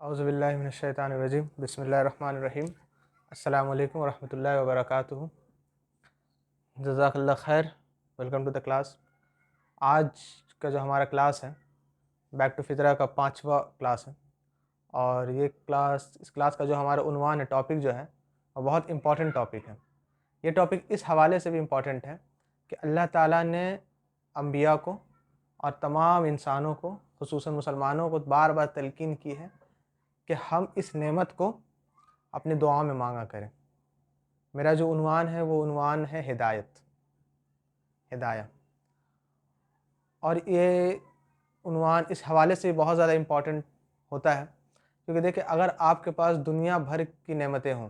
औज़ुबिल्लाहि मिनश्शैतानिर्रजीम बिस्मिल्लाहिर्रहमानिर्रहीम अस्सलामु अलैकुम वरहमतुल्लाहि वबरकातुहू। जज़ाकल्लाह खैर। Welcome to the class. आज का जो हमारा क्लास है बैक टू फितरा का 5वां क्लास है। और इस क्लास का जो हमारा उन्वान है, टॉपिक जो है वो बहुत इम्पॉर्टेंट टॉपिक है। ये टॉपिक इस हवाले से भी इम्पॉर्टेंट है कि अल्लाह ताला ने अम्बिया को और तमाम इंसानों को, खुसूसन मुसलमानों को बार बार तलकीन की है कि हम इस नेमत को अपनी दुआओं में मांगा करें। मेरा जो उन्वान है वो उन्वान है हिदाया। और ये उन्वान इस हवाले से बहुत ज़्यादा इम्पॉर्टेंट होता है क्योंकि देखिए, अगर आपके पास दुनिया भर की नेमतें हों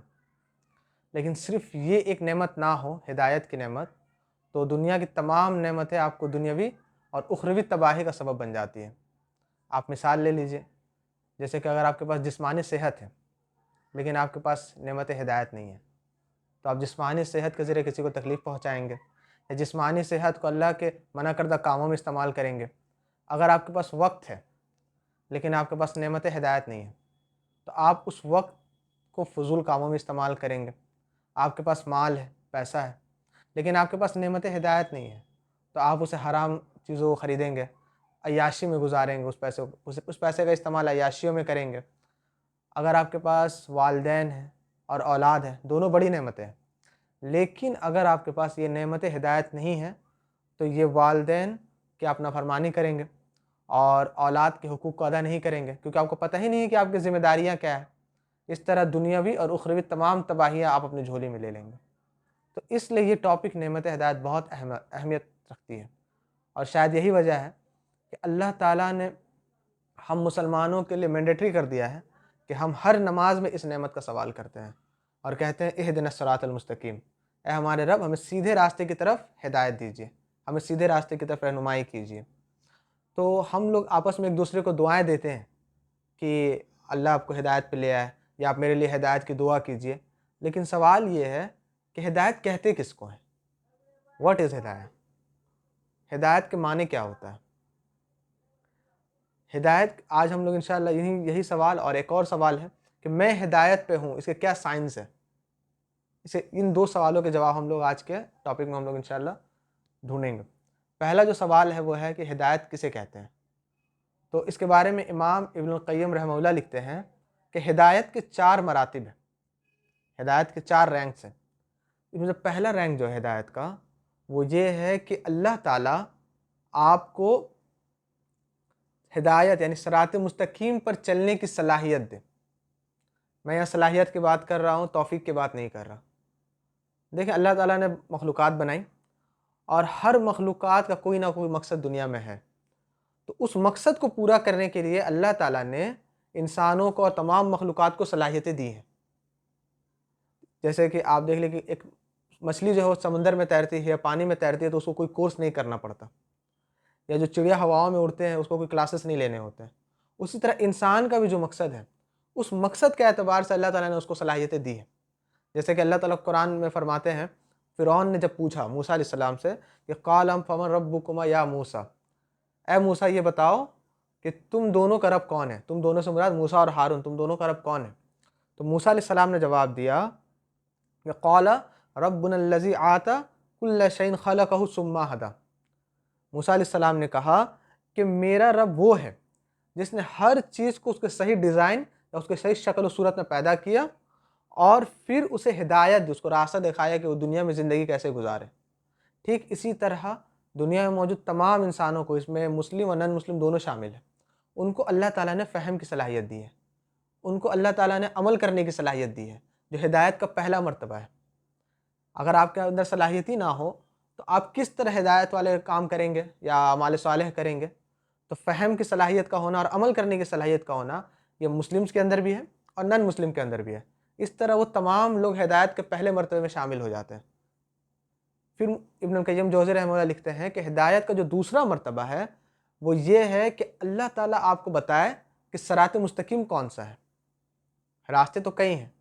लेकिन सिर्फ़ ये एक नेमत ना हो, हिदायत की नेमत, तो दुनिया की तमाम नेमतें आपको दुनियावी और उखरवी तबाही का सबब बन जाती हैं। आप मिसाल ले लीजिए, जैसे कि अगर आपके पास जिस्मानी सेहत है लेकिन आपके पास नेमत हिदायत नहीं है, तो आप जिस्मानी सेहत के ज़रिए किसी को तकलीफ़ पहुँचाएँगे या जिस्मानी सेहत को अल्लाह के मना करदा कामों में इस्तेमाल करेंगे। अगर आपके पास वक़्त है लेकिन आपके पास नेमत हिदायत नहीं है, तो आप उस वक़्त को फ़ुज़ूल कामों में इस्तेमाल करेंगे। आपके पास माल है, पैसा है, लेकिन आपके पास नेमत हिदायत नहीं है, तो आप उसे हराम चीज़ों को ख़रीदेंगे, अय्याशी में गुज़ारेंगे, उस पैसे का इस्तेमाल अय्याशियों में करेंगे। अगर आपके पास वालिदैन हैं और औलाद है, दोनों बड़ी नेमतें हैं, लेकिन अगर आपके पास ये नेमत हिदायत नहीं है, तो ये वालिदैन की आप नाफरमानी करेंगे और औलाद के हुकूक को अदा नहीं करेंगे, क्योंकि आपको पता ही नहीं है कि आपकी ज़िम्मेदारियाँ क्या है। इस तरह दुनियावी और उखरवी तमाम तबाहियाँ आप अपनी झोली में ले लेंगे। तो इसलिए ये टॉपिक नेमत हिदायत बहुत अहमियत रखती है। और शायद यही वजह है कि अल्लाह ताला ने हम मुसलमानों के लिए मैंडेटरी कर दिया है कि हम हर नमाज में इस नेमत का सवाल करते हैं और कहते हैं इहदिनस सिरातल मुस्तकीम, ए हमारे रब, हमें सीधे रास्ते की तरफ हिदायत दीजिए, हमें सीधे रास्ते की तरफ रहनुमाई कीजिए। तो हम लोग आपस में एक दूसरे को दुआएं देते हैं कि अल्लाह आपको हिदायत पे ले आए या आप मेरे लिए हिदायत की दुआ कीजिए। लेकिन सवाल ये है कि हिदायत कहते किसको है? व्हाट इज़ हिदायत? हिदायत के माने क्या होता है? हिदायत आज हम लोग इंशाअल्लाह यही सवाल और एक और सवाल है कि मैं हिदायत पे हूँ, इसके क्या साइंस है? इन दो सवालों के जवाब हम लोग आज के टॉपिक में हम लोग इंशाअल्लाह ढूंढेंगे। पहला जो सवाल है वो है कि हिदायत किसे कहते हैं? तो इसके बारे में इमाम इब्नुल क़य्यिम रहमहुल्लाह लिखते हैं कि हिदायत के 4 मरातिब हैं, हिदायत के 4 रैंक्स हैं। इसमें जो पहला रैंक जो है हिदायत का, वो ये है कि अल्लाह ताला आपको हिदायत यानी सिरात मुस्तकीम पर चलने की सलाहियत दे। मैं यहाँ सलाहियत की बात कर रहा हूँ, तौफीक की बात नहीं कर रहा। देखिए, अल्लाह ताला ने मखलूक़ात बनाई और हर मखलूक़ात का कोई ना कोई मकसद दुनिया में है। तो उस मकसद को पूरा करने के लिए अल्लाह ताला ने इंसानों को और तमाम मखलूक़ात को सलाहियतें दी हैं। जैसे कि आप देख लें कि एक मछली जो है वो समुंदर में तैरती है या पानी में तैरती है, तो उसको कोई कोर्स नहीं करना पड़ता, या जो चिड़िया हवाओं में उड़ते हैं उसको कोई क्लासेस नहीं लेने होते हैं। उसी तरह इंसान का भी जो मकसद है, उस मकसद के एतबार से अल्लाह ताला ने उसको सलाहियतें दी हैं। जैसे कि अल्लाह ताला कुरान में फरमाते हैं, फ़िरौन ने जब पूछा मूसा अलैहिस्सलाम से कि क़ाल फ़मन रब्बुकुमा या मूसा, ए मूसा ये बताओ कि तुम दोनों का रब कौन है? तुम दोनों से मुराद मूसा और हारून, तुम दोनों का रब कौन है? तो मूसा अलैहिस्सलाम ने जवाब दिया कि क़ाल रब्बुनल्लज़ी आता कुल्ल शैइन ख़लक़हु सुम्मा हदा। मूसा अलैहिस्सलाम ने कहा कि मेरा रब वो है जिसने हर चीज़ को उसके सही डिज़ाइन या उसके सही शक्ल और सूरत में पैदा किया और फिर उसे हिदायत दी, उसको रास्ता दिखाया कि वो दुनिया में ज़िंदगी कैसे गुजारे। ठीक इसी तरह दुनिया में मौजूद तमाम इंसानों को, इसमें मुस्लिम और नन मुस्लिम दोनों शामिल हैं, उनको अल्लाह ताला ने फ़हम की सलाहियत दी है, उनको अल्लाह ताला ने अमल करने की सलाहियत दी है, जो हिदायत का पहला मर्तबा है। अगर आपके अंदर सलाहियत ही ना हो तो आप किस तरह हिदायत वाले काम करेंगे या अमाल सालेह करेंगे? तो फ़हम की सलाहियत का होना और अमल करने की सलाहियत का होना, ये मुस्लिम्स के अंदर भी है और नन मुस्लिम के अंदर भी है। इस तरह वो तमाम लोग हिदायत के पहले मर्तबे में शामिल हो जाते हैं। फिर इब्न क़य्यिम जौज़ी रहमहुल्लाह लिखते हैं कि हिदायत का जो दूसरा मर्तबा है वो ये है कि अल्लाह ताला आपको बताए कि सिरात मुस्तकीम कौन सा है। रास्ते तो कई हैं,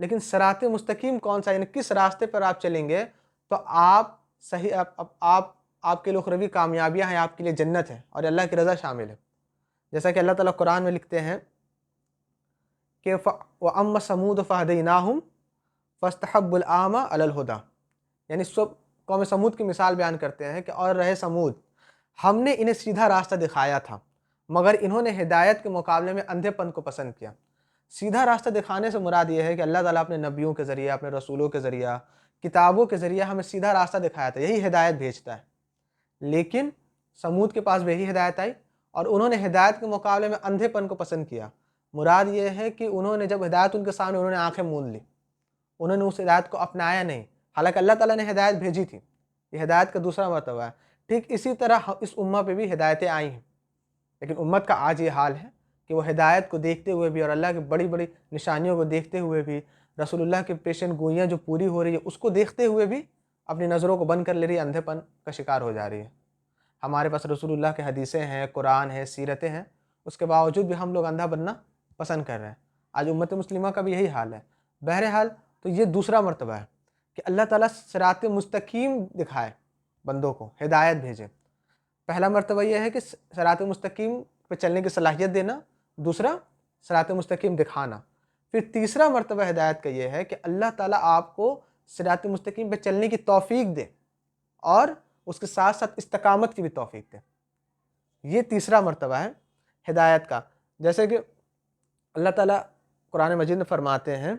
लेकिन सिरात मुस्तकीम कौन सा, यानी किस रास्ते पर आप चलेंगे तो आप सही आप आपके लिए उखरवी कामयाबियाँ हैं, आपके लिए जन्नत है और अल्लाह की रज़ा शामिल है। जैसा कि अल्लाह ताला कुरान में लिखते हैं कि व अम्मा समूद फ़हदैनाहुम फ़स्तहब्बुल आमा अलल हुदा, यानी सब कौम समूद की मिसाल बयान करते हैं कि और रहे समूद, हमने इन्हें सीधा रास्ता दिखाया था मगर इन्होंने हिदायत के मुकाबले में अंधेपन को पसंद किया। सीधा रास्ता दिखाने से मुराद ये है कि अल्लाह ताला अपने नबियों के ज़रिए, अपने रसूलों के ज़रिए, किताबों के ज़रिए हमें सीधा रास्ता दिखाया था, यही हिदायत भेजता है। लेकिन समूद के पास भी यही हिदायत आई और उन्होंने हिदायत के मुकाबले में अंधेपन को पसंद किया। मुराद ये है कि उन्होंने जब हिदायत उनके सामने, उन्होंने आंखें मूंद ली, उन्होंने उस हिदायत को अपनाया नहीं, हालांकि अल्लाह ताला ने हिदायत भेजी थी। ये हिदायत का दूसरा मरतबा है। ठीक इसी तरह इस उम्मा पे भी हिदायतें आई हैं, लेकिन उम्मत का आज ये हाल है कि वो हिदायत को देखते हुए भी और अल्लाह की बड़ी बड़ी निशानियों को देखते हुए भी, रसूलुल्लाह की पेशन गोइयाँ जो पूरी हो रही है उसको देखते हुए भी अपनी नज़रों को बंद कर ले रही है, अंधेपन का शिकार हो जा रही है। हमारे पास रसूलुल्लाह के हदीसें हैं, कुरान है, सीरतें हैं, उसके बावजूद भी हम लोग अंधा बनना पसंद कर रहे हैं। आज उम्मत मुस्लिमा का भी यही हाल है। बहरहाल तो ये दूसरा मरतबा है कि अल्लाह ताला सिरात मुस्तकीम दिखाए बंदों को, हिदायत भेजे। पहला मरतबा यह है कि सिरात मुस्तकीम पे चलने की सलाहियत देना, दूसरा सिरात मुस्तकीम दिखाना। फिर तीसरा मरतबा हिदायत का यह है कि अल्लाह ताला आपको सिरात मुस्तकीम पे चलने की तौफीक दे और उसके साथ साथ इस्तकामत की भी तौफीक दे। ये तीसरा मरतबा है हिदायत का। जैसे कि अल्लाह ताला कुरान मजीद में फरमाते हैं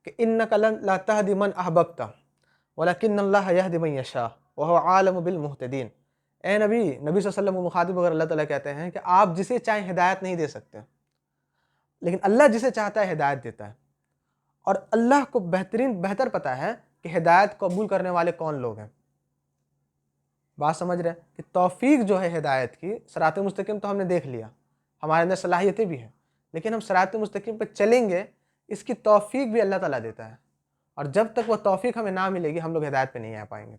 कि इन्नका ला तहदी मन अहबब्ता वलकिन्नल्लाह यहदी मन यशा व हुवा आलमु बिल मुहतदीन। ए नबी सल्लल्लाहु अलैहि वसल्लम को मुखातिब होकर अल्लाह ताला कहते हैं कि आप जिसे चाहें हिदायत नहीं दे सकते, लेकिन अल्लाह जिसे चाहता है हिदायत देता है। और अल्लाह को बेहतर पता है कि हिदायत कबूल करने वाले कौन लोग हैं। बात समझ रहे हैं कि तौफीक जो है हिदायत की, सिरात मुस्तकीम तो हमने देख लिया, हमारे अंदर सलाहियतें भी हैं, लेकिन हम सिरात मुस्तकीम पर चलेंगे इसकी तौफीक भी अल्लाह ताला देता है। और जब तक वह तौफीक हमें ना मिलेगी हम लोग हिदायत पे नहीं आ पाएंगे।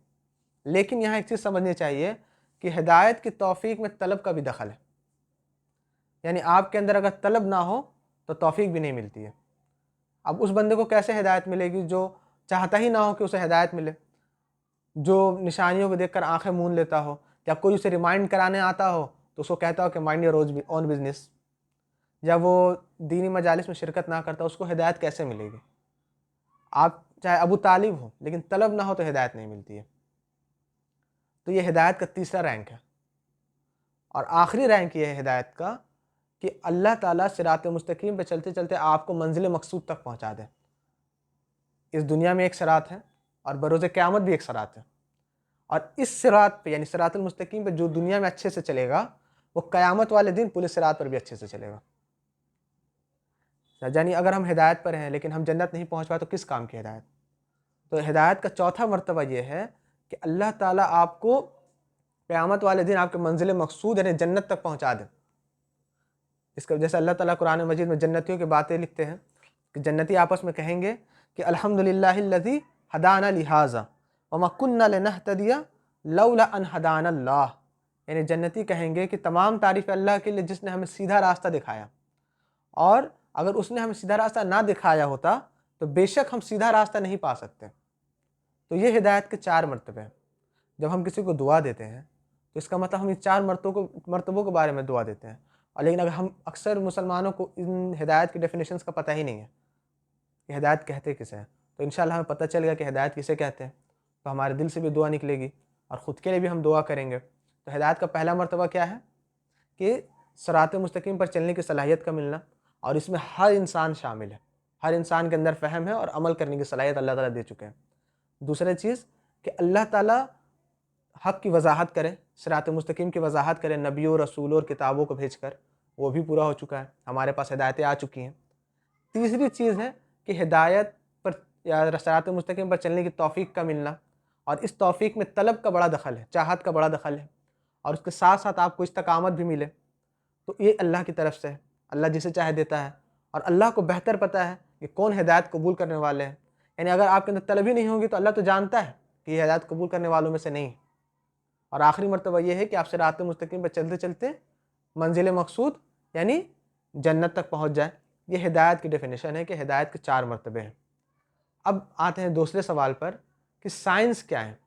लेकिन यहाँ एक चीज़ समझनी चाहिए कि हिदायत की तौफीक में तलब का भी दखल है, यानी आपके अंदर अगर तलब ना हो तो तौफीक भी नहीं मिलती है। अब उस बंदे को कैसे हिदायत मिलेगी जो चाहता ही ना हो कि उसे हिदायत मिले, जो निशानियों को देखकर आंखें मूंद लेता हो, या कोई उसे रिमाइंड कराने आता हो तो उसको कहता हो कि माइंड योर ओन बिजनेस, या वो दीनी मजालिस में शिरकत ना करता, उसको हिदायत कैसे मिलेगी। आप चाहे अबू तालिब हो लेकिन तलब ना हो तो हिदायत नहीं मिलती है। तो ये हिदायत का तीसरा रैंक है। और आखिरी रैंक ये है हिदायत का कि अल्लाह ताला सिरात मुस्तकीम पे चलते चलते आपको मंजिल मकसूद तक पहुंचा दे। इस दुनिया में एक सिरात है और बरोज़ क़यामत भी एक सिरात है। और इस सिरात पे यानी सिरातुल मुस्तकीम पे जो दुनिया में अच्छे से चलेगा वो क़यामत वाले दिन पुलिस सिरात पर भी अच्छे से चलेगा। यानी अगर हम हिदायत पर हैं लेकिन हम जन्नत नहीं पहुंच पाए तो किस काम की हिदायत। तो हिदायत का चौथा मरतबा ये है कि अल्लाह ताला आपको क़यामत वाले दिन आपके मंजिल मकसूद यानी जन्नत तक पहुंचा दे। इसका जैसे अल्लाह ताला कुरान मजीद में जन्नतियों की बातें लिखते हैं कि जन्नती आपस में कहेंगे कि अल्हम्दुलिल्लाहिल्लज़ी हदाना लिहाजा वमा कुन्ना लिनहतदिया लौला अन हदाना अल्लाह। यानी जन्नती कहेंगे कि तमाम तारीफ़ अल्लाह के लिए जिसने हमें सीधा रास्ता दिखाया, और अगर उसने हमें सीधा रास्ता ना दिखाया होता तो बेशक हम सीधा रास्ता नहीं पा सकते। तो ये हिदायत के चार मरतबे हैं। जब हम किसी को दुआ देते हैं तो इसका मतलब हम इन चार मरतबों के बारे में दुआ देते हैं। और लेकिन अगर हम अक्सर मुसलमानों को इन हिदायत की डेफिनेशंस का पता ही नहीं है कि हिदायत कहते किसे हैं, तो इंशाल्लाह हमें पता चल गया कि हिदायत किसे कहते हैं, तो हमारे दिल से भी दुआ निकलेगी और ख़ुद के लिए भी हम दुआ करेंगे। तो हिदायत का पहला मरतबा क्या है कि सिरात मुस्तकीम पर चलने की सलाहियत का मिलना, और इसमें हर इंसान शामिल है, हर इंसान के अंदर फ़हम है और अमल करने की सलाहियत अल्लाह ताला दे चुके हैं। दूसरी चीज़ कि अल्लाह ताला हक़ की वजाहत करे, सिरात मुस्तकीम की वजाहत करे नबियों, रसूलों और किताबों को भेजकर, वो भी पूरा हो चुका है, हमारे पास हिदायतें आ चुकी हैं। तीसरी चीज़ है कि हिदायत पर या सिरात मुस्तकीम पर चलने की तौफ़ीक का मिलना, और इस तौफ़ीक में तलब का बड़ा दखल है, चाहत का बड़ा दखल है, और उसके साथ साथ आपको इस्तकामत भी मिले। तो ये अल्लाह की तरफ से है, अल्लाह जिसे चाहे देता है, और अल्लाह को बेहतर पता है कि कौन हिदायत कबूल करने वाले हैं। यानी अगर आपके अंदर तलब ही नहीं होगी तो अल्लाह तो जानता है कि ये हिदायत कबूल करने वालों में से नहीं। और आखिरी मरतबा ये है कि आप सिरात मुस्तकीम पर चलते चलते मंजिल मकसूद यानी जन्नत तक पहुँच जाए। ये हिदायत की डेफिनेशन है कि हिदायत के चार मरतबे हैं। अब आते हैं दूसरे सवाल पर कि साइंस क्या है।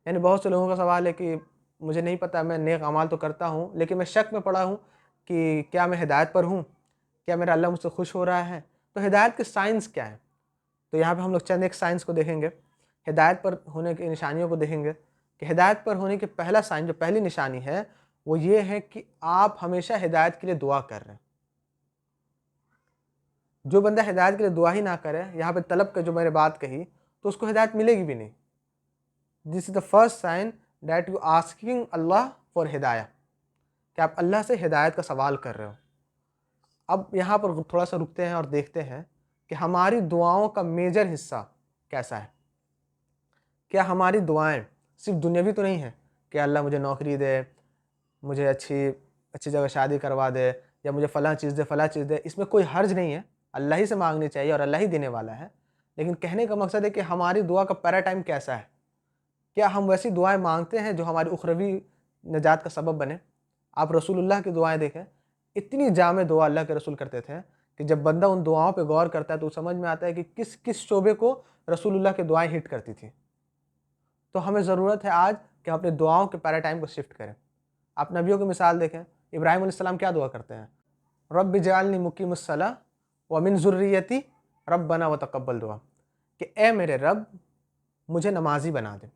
यानी बहुत से लोगों का सवाल है कि मुझे नहीं पता, मैं नेक अमाल तो करता हूँ लेकिन मैं शक में पड़ा हूँ कि क्या मैं हिदायत पर हूँ, क्या मेरा अल्लाह मुझसे खुश हो रहा है? तो हिदायत के साइंस क्या हैं? तो यहाँ पे हम लोग चंद एक साइंस को देखेंगे, हिदायत पर होने की निशानियों को देखेंगे कि हिदायत पर होने की पहला साइन, जो पहली निशानी है, वो ये है कि आप हमेशा हिदायत के लिए दुआ कर रहे हैं। जो बंदा हिदायत के लिए दुआ ही ना करे, यहाँ पे तलब का जो मैंने बात कही, तो उसको हिदायत मिलेगी भी नहीं। This is the first sign that you asking Allah for हिदाया, कि आप अल्लाह से हिदायत का सवाल कर रहे हो। अब यहाँ पर थोड़ा सा रुकते हैं और देखते हैं कि हमारी दुआओं का मेजर हिस्सा कैसा है। क्या हमारी दुआएं सिर्फ दुनियावी तो नहीं है कि अल्लाह मुझे नौकरी दे, मुझे अच्छी जगह शादी करवा दे, या मुझे फ़लाँ चीज़ दे, फ़लाँ चीज़ दे, इसमें कोई हर्ज नहीं है, अल्लाह ही से मांगनी चाहिए और अल्लाह ही देने वाला है। लेकिन कहने का मकसद है कि हमारी दुआ का पैराटाइम कैसा है। क्या हम वैसी दुआएं मांगते हैं जो हमारी उखरवी निजात का सबब बने? आप रसूलुल्लाह की दुआएं देखें, इतनी जामे दुआ अल्लाह के रसूल करते थे कि जब बंदा उन दुआओं पे गौर करता है तो समझ में आता है कि किस किस शोबे को रसूलुल्लाह की दुआएं हिट करती थी। तो हमें ज़रूरत है आज कि हम अपनी दुआओं के पैराटाइम को शिफ्ट करें। आप नबियों की मिसाल देखें, इब्राहिम अलैहिस्सलाम क्या दुआ करते हैं? रब्बि जअलनी मुकीमुस्सलाह व मिन ज़ुर्रियती रब्बना व तक़ब्बल दुआ, कि ए मेरे रब, मुझे नमाजी बना दे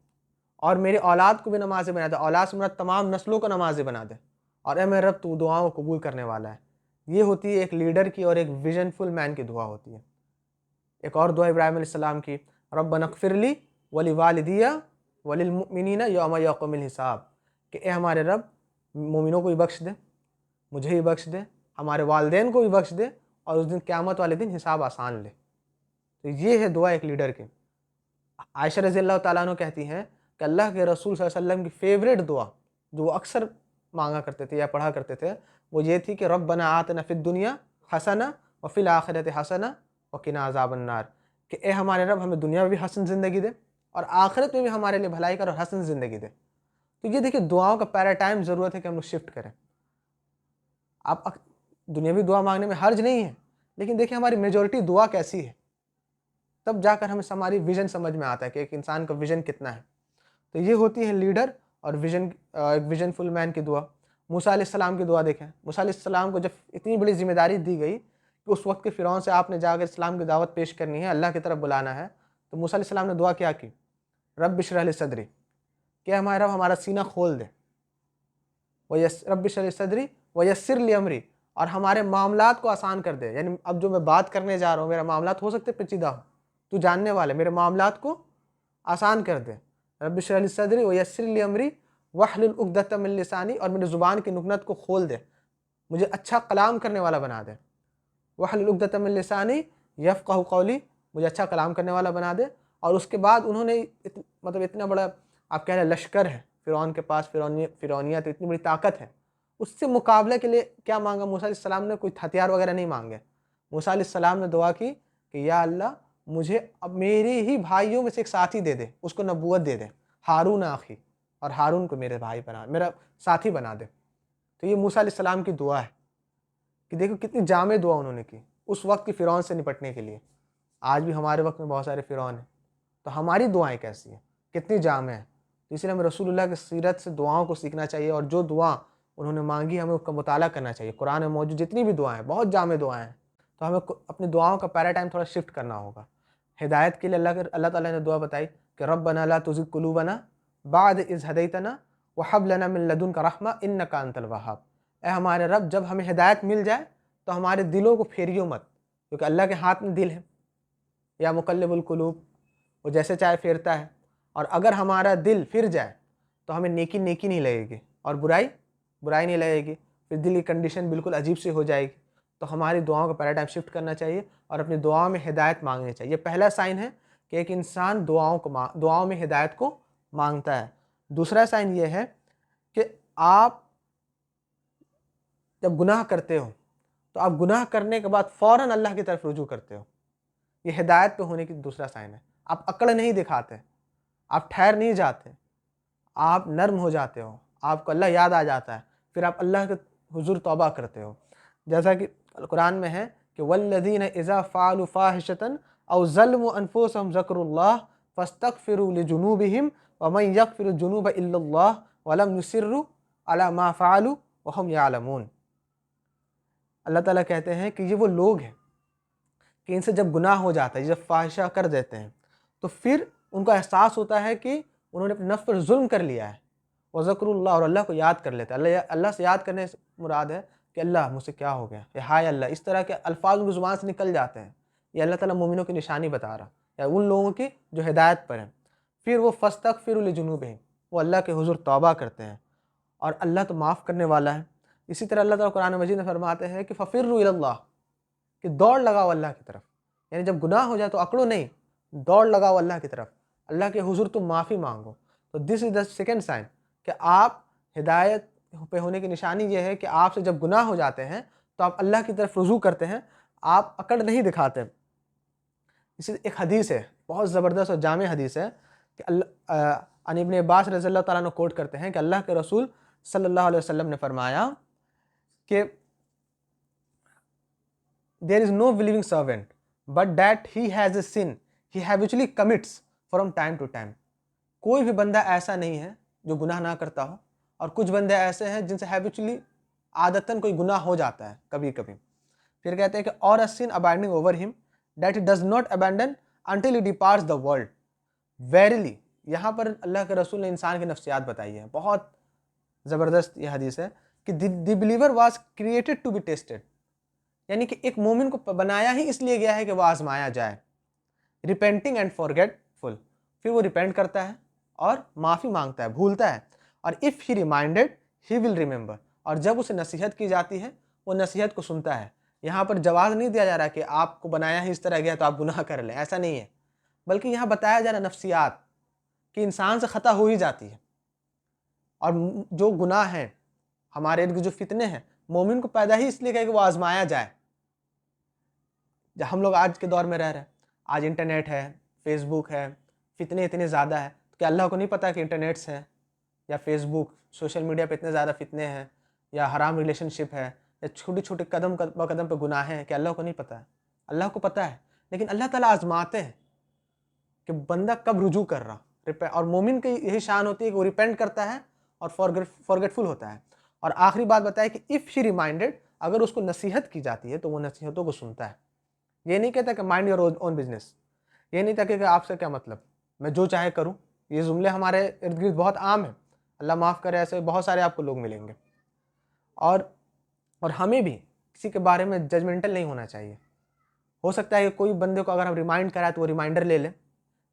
और मेरे औलाद को भी नमाजी बना दे, औलाद से मुराद तमाम नस्लों को नमाजी बना दे, और ए मेरे रब, तू दुआओं को कबूल करने वाला है। ये होती है एक लीडर की और एक विजनफुल मैन की दुआ होती है। एक और दुआ इब्राहिम अलैहिस्सलाम की, रब्बना इग़फ़िरली व लिवालिदिया व लिलमुमिनीना यौम यक़ूमुल हिसाब, कि ए हमारे रब, मोमिनों को भी बख्श दे, मुझे भी बख्श दे, हमारे वालिदैन को भी बख्श दे, और उस दिन क़यामत वाले दिन हिसाब आसान ले। तो ये है दुआ एक लीडर की। आयशा रज़ियल्लाहु ताला अन्हा कहती हैं कि अल्लाह के रसूल सल्लल्लाहु अलैहि वसल्लम की फ़ेवरेट दुआ जो वो अक्सर मांगा करते थे या पढ़ा करते थे, वो ये थी कि रब्बना आतना फ़िद दुनिया हसना व फ़िल आखिरति हसना व क़िना अज़ाबन नार, कि ए हमारे रब, हमें दुनिया में भी हसन ज़िंदगी दे और आखिरत में भी हमारे लिए भलाई कर और हसन ज़िंदगी दे। तो ये देखिए, दुआओं का पैराटाइम ज़रूरत है कि हम लोग शिफ्ट करें। आप दुनियावी दुआ मांगने में हर्ज नहीं है, लेकिन देखिए हमारी मेजॉरिटी दुआ कैसी है, तब जाकर हमें हमारी विज़न समझ में आता है कि एक इंसान का विज़न कितना है। तो ये होती है लीडर और एक विजनफुल मैन की दुआ। मूसा अलैहिस्सलाम की दुआ देखें, मूसा अलैहिस्सलाम को जब इतनी बड़ी जिम्मेदारी दी गई कि उस वक्त के फ़िरौन से आपने जाकर इस्लाम की दावत पेश करनी है, अल्लाह की तरफ बुलाना है, तो मूसा अलैहिस्सलाम ने दुआ क्या की? रब्बि इश्रह ली सदरी, कि हमारे रब, हमारा सीना खोल दे, रब्बि इश्रह ली सदरी व यस्सिर ली अमरी, और हमारे मामलात को आसान कर दे। यानी अब जो मैं बात करने जा रहा हूँ, मेरा मामलात हो सकते पेचीदा हो, तू जानने वाले, मेरे मामलात को आसान कर दे। रब्बि इश्रह ली सदरी व यस्सिर ली अमरी वहलुल उक़दतम मिन लिसानी, और मेरी ज़ुबान की नुकनत को खोल दे, मुझे अच्छा कलाम करने वाला बना दे। वहलुल उक़दतम मिन लिसानी यफ़क़हू क़ौली, मुझे अच्छा कलाम करने वाला बना दे। और उसके बाद उन्होंने मतलब इतना बड़ा, आप कह रहे लश्कर है फ़िरौन के पास, फ़िरौनियत, इतनी बड़ी ताकत है, उससे मुकाबले के लिए क्या मांगा मूसा अलैहिस्सलाम ने? कोई हथियार वगैरह नहीं मांगे। मूसा अलैहिस्सलाम ने दुआ की कि या अल्लाह, मुझे अब मेरे ही भाइयों में से एक साथी दे दे, उसको नबूवत दे दे, हारून आखी, और हारून को मेरे भाई बना, मेरा साथी बना दे। तो ये मूसा अलैहिस्सलाम की दुआ है कि देखो कितनी जामे दुआ उन्होंने की उस वक्त की फ़िरौन से निपटने के लिए। आज भी हमारे वक्त में बहुत सारे फ़िरौन हैं, तो हमारी दुआएं कैसी हैं, कितनी जामे हैं। तो इसलिए हमें रसूलुल्लाह की सीरत से दुआओं को सीखना चाहिए, और जो दुआ उन्होंने मांगी हमें उसका मुताला करना चाहिए। कुरान में मौजूद जितनी भी दुआएं हैं, बहुत जामे दुआएं हैं, तो हमें अपनी दुआओं का पैराटाइम थोड़ा शिफ्ट करना होगा। हिदायत के लिए अल्लाह ताला ने दुआ बताई कि रब्बना ला तुज़िग़ क़ुलूबना बाद इज़ हदैतना व हब लना मिन लदुनका रहमा इन्नका अंतल वहाब। ए हमारे रब, जब हमें हिदायत मिल जाए तो हमारे दिलों को फेरियो मत, क्योंकि अल्लाह के हाथ में दिल है। या मुक़ल्लिबुल क़ुलूब, वो जैसे चाहे फेरता है। और अगर हमारा दिल फिर जाए तो हमें नेकी नेकी नहीं लगेगी और बुराई बुराई नहीं लगेगी, फिर दिल की कंडीशन बिल्कुल अजीब सी हो जाएगी। तो हमारी दुआओं का पैराडाइम शिफ्ट करना चाहिए और अपनी दुआओं में हिदायत मांगनी चाहिए। ये पहला साइन है कि एक इंसान दुआओं में हिदायत को मांगता है। दूसरा साइन ये है कि आप जब गुनाह करते हो तो आप गुनाह करने के बाद फ़ौरन अल्लाह की तरफ रुजू करते हो। ये हिदायत पे होने की दूसरा साइन है। आप अकड़ नहीं दिखाते, आप ठहर नहीं जाते, आप नर्म हो जाते हो, आपको अल्लाह याद आ जाता है, फिर आप अल्लाह के हुज़ूर तौबा करते हो। जैसा कि कुरान में है कि वल्लज़ीना इज़ा फ़अलू फ़ाहिशतन औ ज़लमू अनफुसहुम ज़करुल्लाह फ़स्तग़फ़िरू लिजुनूबिहिम व मन यग़फ़िरु ज़ुनूब इल्लल्लाह व लम युसिर्रू अला मा फ़अलू व हुम यअलमून। अल्लाह ताला कहते हैं कि ये वो लोग हैं कि इनसे जब गुनाह हो जाता है, जब फाहिशा कर देते हैं, तो फिर उनको एहसास होता है कि उन्होंने अपने नफ्स पर जुल्म कर लिया है, व ज़िक्रुल्लाह, और अल्लाह को याद कर लेते हैं। अल्लाह से याद करने से मुराद है कि अल्लाह मुझसे क्या हो गया, या हाय अल्लाह, इस तरह के अल्फाज उनकी ज़ुबान से निकल जाते हैं। ये अल्लाह ताला मोमिनों की निशानी बता रहा, या उन लोगों की जो हिदायत पर हैं। फिर वो फस्तगफिरु लिजुनूबिहिम, वो अल्लाह के हुज़ूर तौबा करते हैं, और अल्लाह तो माफ़ करने वाला है। इसी तरह अल्लाह ताला कुरान मजीद में फरमाते हैं कि फ़फ़िर्रु इलल्लाह, कि दौड़ लगाओ अल्लाह की तरफ। यानी जब गुनाह हो जाए तो अकड़ो नहीं, दौड़ लगाओ अल्लाह की तरफ, अल्लाह के हुजूर तुम माफ़ी मांगो। तो this is the second sign कि आप हिदायत पे होने की निशानी ये है कि आपसे जब गुनाह हो जाते हैं तो आप अल्लाह की तरफ रुजू करते हैं, आप अकड़ नहीं दिखाते। इसी एक हदीस है, बहुत ज़बरदस्त और जामे हदीस है कि अन इब्न अब्बास रज़ियल्लाहु ताला अन्हु कोट करते हैं कि अल्लाह के रसूल सल्लल्लाहु अलैहि वसल्लम ने फरमाया कि there is no believing servant but that he has a sin he habitually commits from time to time। कोई भी बंदा ऐसा नहीं है जो गुनाह ना करता हो, और कुछ बंदे ऐसे हैं जिनसे हैबिचुअली आदतन कोई गुनाह हो जाता है कभी कभी। फिर कहते हैं कि और a sin abiding over him that he does not abandon until he departs the world. Verily, यहाँ पर अल्लाह के रसूल ने इंसान की नफ्सियात बताई है, बहुत ज़बरदस्त ये हदीस है कि the believer was created to be tested, यानी कि एक मोमिन को बनाया ही इसलिए गया है कि वह आजमाया जाए। रिपेंटिंग एंड फॉरगेटफुल, फिर वो रिपेंट करता है और माफ़ी मांगता है, भूलता है। और if he reminded he will remember, और जब उसे नसीहत की जाती है वो नसीहत को सुनता है। यहाँ पर जवाब नहीं दिया जा रहा कि आपको बनाया ही इस तरह गया तो आप गुनाह कर लें, ऐसा नहीं है, बल्कि यहाँ बताया जा रहा नफ्सियात कि इंसान से ख़ता हो ही जाती है। और जो गुनाह हैं, हमारे इर्द जो फितने हैं, मोमिन को पैदा ही इसलिए किया कि वो आजमाया जाए। हम लोग आज के दौर में रह रहे हैं, आज इंटरनेट है, फेसबुक है, फितने इतने ज़्यादा है, तो क्या अल्लाह को नहीं पता कि इंटरनेट से या फेसबुक सोशल मीडिया पे इतने ज़्यादा फितने हैं, या हराम रिलेशनशिप है, या छोटी छोटी कदम कदम पे गुनाह हैं, क्या अल्लाह को नहीं पता है? अल्लाह को पता है, लेकिन अल्लाह ताला आजमाते हैं कि बंदा कब रुजू कर रहा। और मोमिन की यही शान होती है कि वो रिपेंट करता है और फॉरगेटफुल होता है। और आखिरी बात बताया कि इफ़ शी रिमाइंडेड, अगर उसको नसीहत की जाती है तो वो नसीहतों को सुनता है। ये नहीं कहता कि माइंड योर ओन बिजनेस, ये नहीं कहता कि आपसे क्या मतलब, मैं जो चाहे करूं। ये जुमले हमारे इर्द गिर्द बहुत आम है, अल्लाह माफ़ करे, ऐसे बहुत सारे आपको लोग मिलेंगे। और हमें भी किसी के बारे में जजमेंटल नहीं होना चाहिए। हो सकता है कि कोई बंदे को अगर हम रिमाइंड कराए तो वो रिमाइंडर ले लें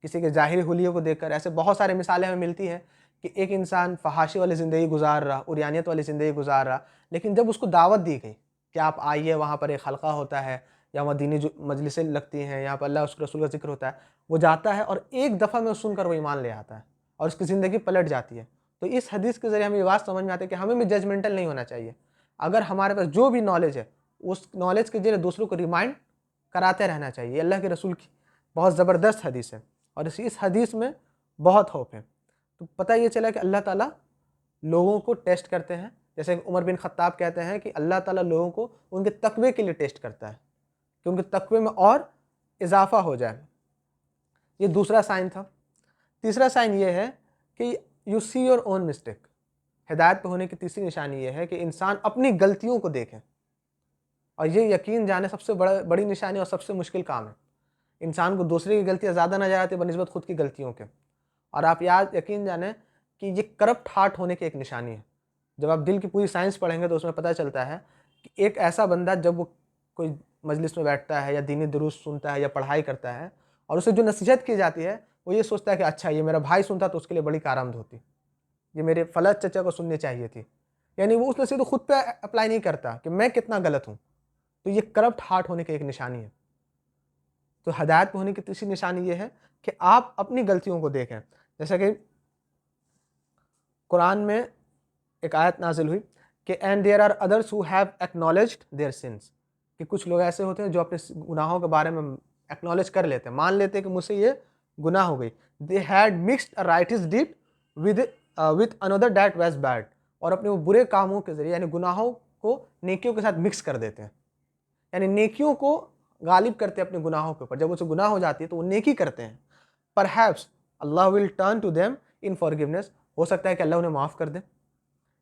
किसी के ज़ाहिरी हुलिये को देखकर। ऐसे बहुत सारे मिसालें हमें मिलती हैं कि एक इंसान फहाशी वाली ज़िंदगी गुजार रहा, उरियानियत वाली ज़िंदगी गुजार रहा, लेकिन जब उसको दावत दी गई कि आप आइए, वहाँ पर एक हल्का होता है या वहाँ दीनी मजलिसें लगती हैं, यहाँ पर अल्लाह उसके रसूल का जिक्र होता है, वो जाता है और एक दफ़ा में सुनकर वो ईमान ले आता है और उसकी ज़िंदगी पलट जाती है। तो इस हदीस के ज़रिए हमें ये बात समझ में आती है कि हमें भी जजमेंटल नहीं होना चाहिए। अगर हमारे पास जो भी नॉलेज है, उस नॉलेज के जरिए दूसरों को रिमाइंड कराते रहना चाहिए। अल्लाह के रसूल की बहुत ज़बरदस्त हदीस है, और इस हदीस में बहुत होप है। तो पता ये चला कि अल्लाह ताला लोगों को टेस्ट करते हैं, जैसे उमर बिन खत्ताब कहते हैं कि अल्लाह ताला लोगों को उनके तकवे के लिए टेस्ट करता है कि उनके तकवे में और इजाफा हो जाए। ये दूसरा साइन था। तीसरा साइन ये है कि you see your own mistake. हिदायत पे होने की तीसरी निशानी ये है कि इंसान अपनी गलतियों को देखे, और ये यकीन जाने सबसे बड़ी निशानी और सबसे मुश्किल काम है। इंसान को दूसरे की गलतियाँ ज़्यादा नजर आती है बनिस्बत खुद की गलतियों के। और आप यकीन जाने कि ये करप्ट हार्ट होने की एक निशानी है। जब आप दिल की पूरी साइंस पढ़ेंगे तो उसमें पता चलता है कि एक ऐसा बंदा जब वो कोई मजलिस में बैठता है या दीनी दुरूस सुनता है या पढ़ाई करता है, और उसे जो नसीहत की जाती है वो ये सोचता है कि अच्छा, ये मेरा भाई सुनता तो उसके लिए बड़ी कारआमद होती, ये मेरे फलां चचा को सुननी चाहिए थी। यानी वो उस नसीहत को खुद पे अप्लाई नहीं करता कि मैं कितना गलत हूँ। तो ये करप्ट हार्ट होने की एक निशानी है। तो हदायत पे होने की तीसरी निशानी ये है कि आप अपनी गलतियों को देखें। जैसा कि कुरान में एक आयत नाजिल हुई कि and there are others who have acknowledged their sins, कि कुछ लोग ऐसे होते हैं जो अपने गुनाहों के बारे में एक्नॉलेज कर लेते हैं, मान लेते हैं कि मुझसे ये गुनाह हो गई। They had mixed a righteous deed with another that was bad, और अपने वो बुरे कामों के जरिए यानी गुनाहों को नेकियों के साथ मिक्स कर देते हैं, यानी नेकियों को गालिब करते हैं अपने गुनाहों के ऊपर। जब उसे गुनाह हो जाती है तो वो नेकी करते हैं। Perhaps Allah will turn to them in forgiveness, हो सकता है कि अल्लाह उन्हें माफ़ कर दे।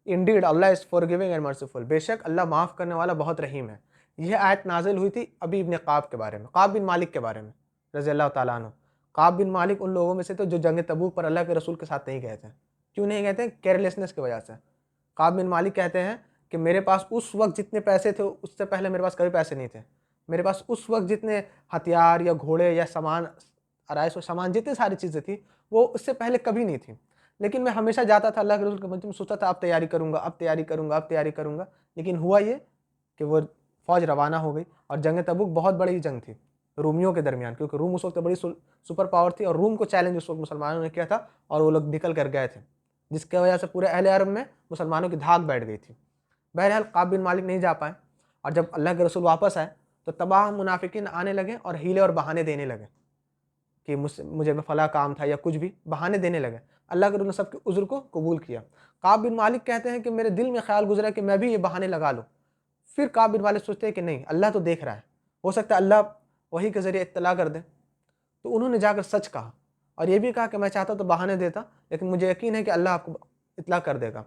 Indeed Allah is forgiving and merciful, बेशक अल्लाह माफ़ करने वाला बहुत रहीम है। यह आयत नाजिल हुई थी अबी इब्न काब के बारे में, काब बिन मालिक के बारे में रज़ी अल्लाह ताला अन्हु। काब बिन मालिक उन लोगों में से थे जो जंग तबूक पर अल्लाह के रसूल के साथ नहीं गए थे। क्यों नहीं गए थे? केयरलेसनेस की वजह से। काब बिन मालिक कहते हैं कि मेरे पास उस वक्त जितने पैसे थे उससे पहले मेरे पास कभी पैसे नहीं थे। मेरे पास उस वक्त जितने हथियार या घोड़े या सामान, आराइश और सामान, जितनी सारी चीज़ें थी वो उससे पहले कभी नहीं थी। लेकिन मैं हमेशा जाता था अल्लाह के रसूल के मंदिर में, सोचता था अब तैयारी करूँगा, अब तैयारी करूँगा, अब तैयारी करूँगा। लेकिन हुआ ये कि वो फ़ौज रवाना हो गई और जंग तबूक बहुत बड़ी जंग थी रूमियों के दरमियान, क्योंकि रूम उस वक्त बड़ी सुपर पावर थी और रूम को चैलेंज उस वक्त मुसलमानों ने किया था और वो लोग निकल कर गए थे, जिसकी वजह से पूरे अहले अरब में मुसलमानों की धाक बैठ गई थी। बहरहाल काब बिन मालिक नहीं जा पाए और जब अल्लाह के रसूल वापस आए तो तबाह मुनाफिकीन आने लगे और हीले और बहाने देने लगे कि मुझे में फला काम था या कुछ भी बहाने देने लगे। अल्लाह के रसूल ने सबके उज़्र को कबूल किया। काब बिन मालिक कहते हैं कि मेरे दिल में ख्याल गुजरा कि मैं भी ये बहाने लगा लूँ। फिर काब बिन मालिक सोचते हैं कि नहीं, अल्लाह तो देख रहा है, हो सकता है अल्लाह वही के ज़रिए इत्तला कर दे। तो उन्होंने जाकर सच कहा और ये भी कहा कि मैं चाहता तो बहाने देता, लेकिन मुझे यकीन है कि अल्लाह आपको इत्तला कर देगा।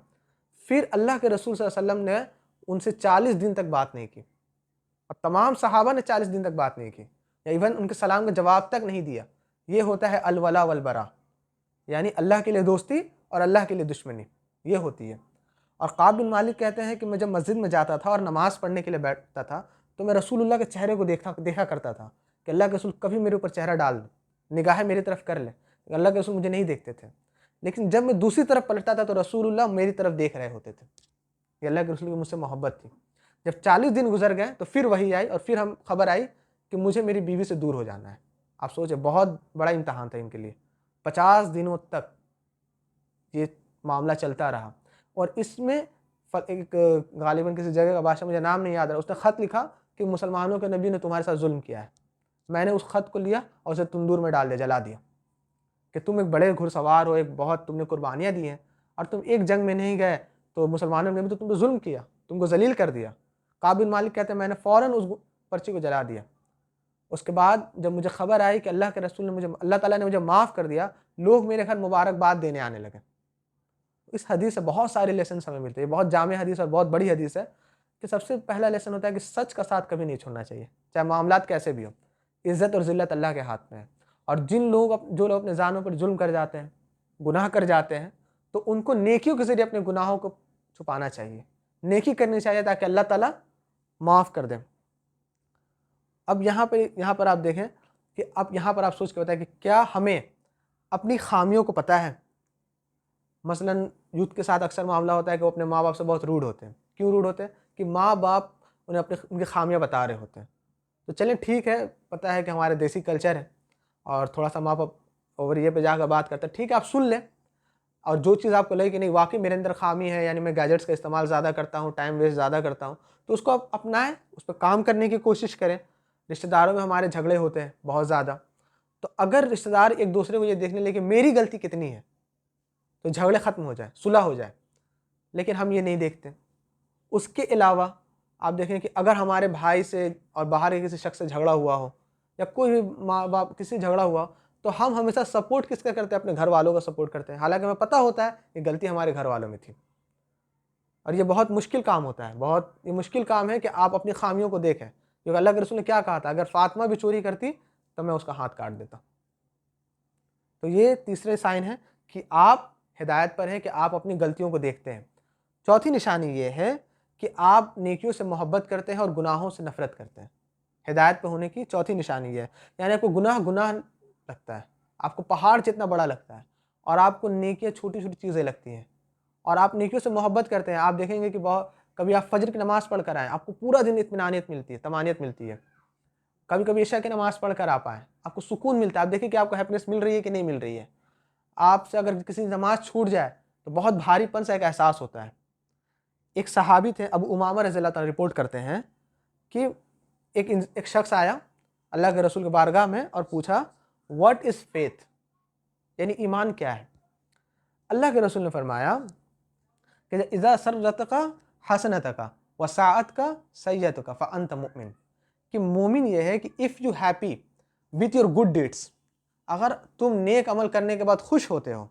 फिर अल्लाह के रसूल सल्लल्लाहु अलैहि वसल्लम ने उनसे 40 दिन तक बात नहीं की और तमाम सहाबा ने 40 दिन तक बात नहीं की या इवन उनके सलाम का जवाब तक नहीं दिया। ये होता है अलवला वलबरा, यानी अल्लाह के लिए दोस्ती और अल्लाह के लिए दुश्मनी, ये होती है। और काब बिन मालिक कहते हैं कि मैं जब मस्जिद में जाता था और नमाज़ पढ़ने के लिए बैठता था तो मैं रसूलुल्लाह के चेहरे को देखा करता था कि अल्लाह के रसूल कभी मेरे ऊपर चेहरा डाल दे, निगाहें मेरी तरफ कर ले। अल्लाह के रसूल मुझे नहीं देखते थे, लेकिन जब मैं दूसरी तरफ पलटता था तो रसूलुल्लाह मेरी तरफ देख रहे होते थे। ये अल्लाह के रसूल की मुझसे मोहब्बत थी। जब 40 दिन गुजर गए तो फिर वही आई और फिर हम खबर आई कि मुझे मेरी बीवी से दूर हो जाना है। आप सोचे, बहुत बड़ा इम्तहान था इनके लिए। 50 दिनों तक ये मामला चलता रहा और इसमें एक गालिबन किसी जगह का बादशाह, मुझे नाम नहीं याद रहा, उसने ख़त लिखा कि मुसलमानों के नबी ने तुम्हारे साथ जुल्म किया है। मैंने उस ख़त को लिया और उसे तंदूर में डाल दिया, जला दिया कि तुम एक बड़े घुड़सवार हो, एक बहुत तुमने कुर्बानियाँ दी हैं और तुम एक जंग में नहीं गए तो मुसलमानों ने भी तो तुम पे जुल्म किया, तुमको जलील कर दिया। काब बिन मालिक कहते हैं मैंने फ़ौरन उस पर्ची को जला दिया। उसके बाद जब मुझे खबर आई कि अल्लाह के रसूल ने मुझे, अल्लाह ताला ने मुझे माफ़ कर दिया, लोग मेरे घर मुबारकबाद देने आने लगे। इस हदीस से बहुत सारे लेसन हमें मिलते हैं। बहुत जामे हदीस और बहुत बड़ी हदीस है कि सबसे पहला लेसन होता है कि सच का साथ कभी नहीं छोड़ना चाहिए, चाहे मामलात कैसे भी हो। इज़्ज़त और ज़िल्लत अल्लाह के हाथ में है और जो लोग अपने जानों पर जुल्म कर जाते हैं, गुनाह कर जाते हैं, तो उनको नेकियों के ज़रिए अपने गुनाहों को छुपाना चाहिए, नेकी करनी चाहिए ताकि अल्लाह ताला माफ़ कर दे। अब यहाँ पर आप देखें कि अब यहाँ पर आप सोच के बताएं कि क्या हमें अपनी खामियों को पता है? मसलन यूथ के साथ अक्सर मामला होता है कि वो अपने माँ बाप से बहुत रूड होते हैं। क्यों रूड होते हैं? कि माँ बाप उन्हें उनकी खामियां बता रहे होते हैं। तो चलें ठीक है, पता है कि हमारे देसी कल्चर है और थोड़ा सा माँ बाप ओवर ये पे जाकर बात करते हैं, ठीक है आप सुन लें और जो चीज़ आपको लगे कि नहीं वाकई मेरे अंदर खामी है, यानी मैं गैजेट्स का इस्तेमाल ज़्यादा करता हूँ, टाइम वेस्ट ज़्यादा करता हूँ, तो उसको आप अपनाएं, उस पर काम करने की कोशिश करें। रिश्तेदारों में हमारे झगड़े होते हैं बहुत ज़्यादा, तो अगर रिश्तेदार एक दूसरे को ये देखने लगे कि मेरी गलती कितनी है तो झगड़े ख़त्म हो जाए, सुलह हो जाए, लेकिन हम ये नहीं देखते। उसके अलावा आप देखें कि अगर हमारे भाई से और बाहर के किसी शख्स से झगड़ा हुआ हो या कोई भी माँ बाप किसी से झगड़ा हुआ, तो हम हमेशा सपोर्ट किसका करते हैं? अपने घर वालों का सपोर्ट करते हैं, हालांकि हमें पता होता है ये गलती हमारे घर वालों में थी। और ये बहुत मुश्किल काम होता है, बहुत ये मुश्किल काम है कि आप अपनी खामियों को देखें, क्योंकि अल्लाह के रसूल ने क्या कहा था, अगर फातिमा भी चोरी करती तो मैं उसका हाथ काट देता। तो ये तीसरे साइन है कि आप हिदायत पर हैं कि आप अपनी गलतियों को देखते हैं। चौथी निशानी ये है कि आप नेकियों से मोहब्बत करते हैं और गुनाहों से नफरत करते हैं। हिदायत पर होने की चौथी निशानी ये है, यानी आपको गुनाह गुनाह लगता है, आपको पहाड़ जितना बड़ा लगता है और आपको नेकियां छोटी छोटी चीज़ें लगती हैं और आप नेकियों से मोहब्बत करते हैं। आप देखेंगे कि बहुत कभी आप फजर की नमाज़ पढ़ कर आएँ, आपको पूरा दिन इत्मीनानियत मिलती है, तमानियत मिलती है। कभी कभी ईशा की नमाज़ पढ़ कर आ पाएँ, आपको सुकून मिलता है। आप देखिए कि आपको हैप्पीनेस मिल रही है कि नहीं मिल रही है। आपसे अगर किसी नमाज छूट जाए तो बहुत भारीपन सा एक एहसास होता है। एक सहाबी थे अबू उमामा रज़ियल्लाहु ताला रिपोर्ट करते हैं कि एक शख्स आया अल्लाह के रसूल के बारगाह में और पूछा व्हाट इज़ फेथ, यानी ईमान क्या है? अल्लाह के रसूल ने फरमाया कि इज़ा सर्रतका हसनतका व साअतका सय्यतका फ़अंत मुमिन, कि मोमिन ये है कि if you happy with your good deeds, अगर तुम नेक अमल करने के बाद खुश होते हो,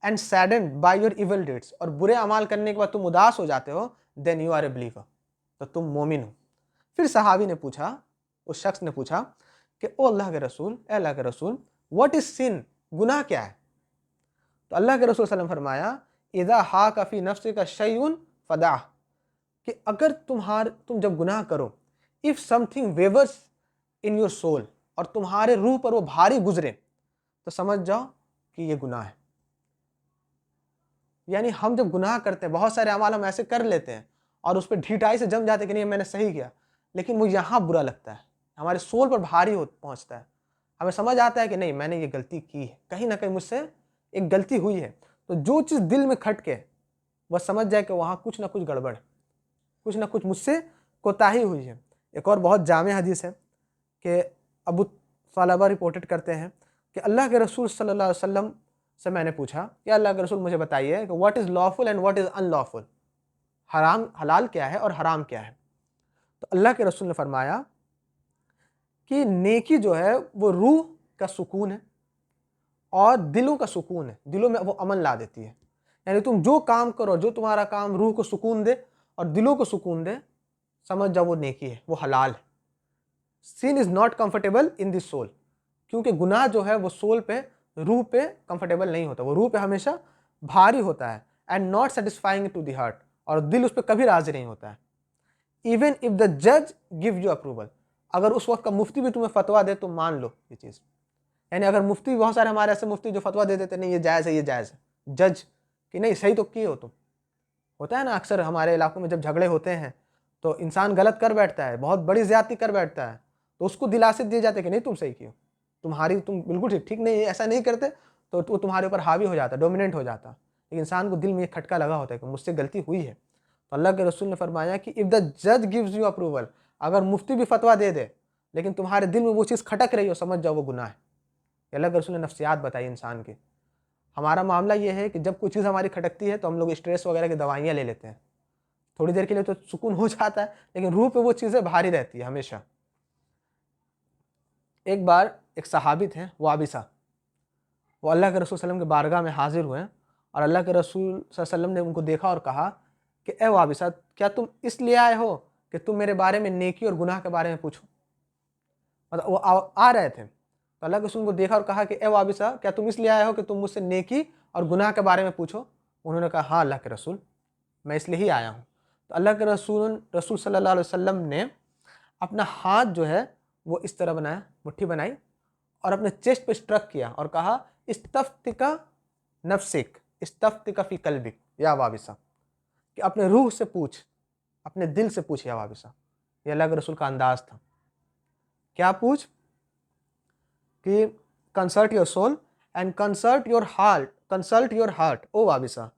and saddened by your evil deeds, और बुरे अमाल करने के बाद तुम उदास हो जाते हो, then you are a believer, तो तुम मोमिन हो। फिर सहाबी ने पूछा, उस शख्स ने पूछा कि ओ अल्लाह के रसूल, ए अल्लाह के रसूल, व्हाट इज सिन, गुनाह क्या है? तो अल्लाह के रसूल सल्लल्लाहु अलैहि वसल्लम फरमाया, इज़ा हाका फी नफ्सिका शैउन फदाह, कि अगर तुम जब गुनाह करो, if something wavers in your soul, और तुम्हारे रूह पर वो भारी गुजरे, तो समझ जाओ कि ये गुनाह है। यानी हम जब गुनाह करते हैं, बहुत सारे अमाल हम ऐसे कर लेते हैं और उस पर ढिठाई से जम जाते हैं कि नहीं मैंने सही किया, लेकिन वो यहाँ बुरा लगता है, हमारे सोल पर भारी पहुँचता है, हमें समझ आता है कि नहीं मैंने ये गलती की है, कहीं ना कहीं मुझसे एक गलती हुई है। तो जो चीज़ दिल में खटके वह समझ जाए कि वहाँ कुछ ना कुछ गड़बड़ है, कुछ ना कुछ मुझसे कोताही हुई है। एक और बहुत जामे हदीस है कि अबू सलाबा रिपोर्टेड करते हैं कि अल्लाह के रसूल सल्लल्लाहु अलैहि वसल्लम से मैंने पूछा कि अल्लाह के रसूल मुझे बताइए कि what is lawful and what is unlawful, हराम हलाल क्या है और हराम क्या है? तो अल्लाह के रसूल ने फरमाया कि नेकी जो है वो रूह का सुकून है और दिलों का सुकून है, दिलों में वो अमन ला देती है। यानी तुम जो काम करो, जो तुम्हारा काम रूह को सुकून दे और दिलों को सुकून दे, समझ जाओ वो नेकी है, वो हलाल है। Sin is not comfortable in this soul, क्योंकि गुनाह जो है वो सोल पे, रूह पे कंफर्टेबल नहीं होता, वो रूह पे हमेशा भारी होता है, and not satisfying to the heart, और दिल उस पर कभी राजी नहीं होता है। इवन इफ द जज गिव यू अप्रूवल, अगर उस वक्त का मुफ्ती भी तुम्हें फतवा दे तो मान लो ये चीज़। यानी अगर मुफ्ती, बहुत सारे हमारे ऐसे मुफ्ती जो फतवा दे देते नहीं ये जायज़ है, ये जायज़ है, जज कि नहीं सही तो किए हो तुम। होता है ना अक्सर हमारे इलाकों में जब झगड़े होते हैं तो इंसान गलत कर बैठता है, बहुत बड़ी ज्यादती कर बैठता है, तो उसको दिलासे दिए जाते हैं कि नहीं तुम सही किए, तुम बिल्कुल ठीक नहीं, ऐसा नहीं करते, तो वो तुम्हारे ऊपर हावी हो जाता, डोमिनेंट हो जाता। लेकिन इंसान को दिल में एक खटका लगा होता है कि मुझसे गलती हुई है। तो अल्लाह के रसूल ने फरमाया कि इफ़ द जज गिव्स यू अप्रूवल, अगर मुफ्ती भी फतवा दे दे लेकिन तुम्हारे दिल में वो चीज़ खटक रही हो, समझ जाओ वो गुनाह है। अल्लाह के रसूल ने नफ्सियात बताई इंसान की। हमारा मामला ये है कि जब कोई चीज़ हमारी खटकती है तो हम लोग स्ट्रेस वगैरह की दवाइयाँ ले लेते हैं, थोड़ी देर के लिए तो सुकून हो जाता है, लेकिन रूह पे वो चीज़ें भारी रहती है हमेशा। एक बार एक सहाबी थे वाबिसा, वो अल्लाह के रसूल सल्लम के बारगाह में हाजिर हुए और अल्लाह के रसूल सल्लम ने उनको देखा और कहा कि ए वाबिसा, क्या तुम इसलिए आए हो कि तुम मेरे बारे में नेकी और गुनाह के बारे में पूछो? मतलब वो आ रहे थे तो अल्लाह के रसूल को देखा और कहा कि ए वाबिसा, क्या तुम इसलिए आए हो कि तुम मुझसे नेकी और गुनाह के बारे में पूछो? उन्होंने कहा हाँ अल्लाह के रसूल, मैं इसलिए ही आया हूँ। तो अल्लाह के रसूल सल्लल्लाहु अलैहि वसल्लम ने अपना हाथ जो है वो इस तरह बनाया, मुट्ठी बनाई और अपने चेस्ट पे स्ट्रक किया और कहा इस्तफ्तिका नफ्सिक इस्तफ्तिका फी कल्बिक या वाबिसा, कि अपने रूह से पूछ, अपने दिल से पूछ या वाबिसा। ये अल्लाह के रसूल का अंदाज था। क्या पूछ? कि consult your soul and consult your heart O Wabisa,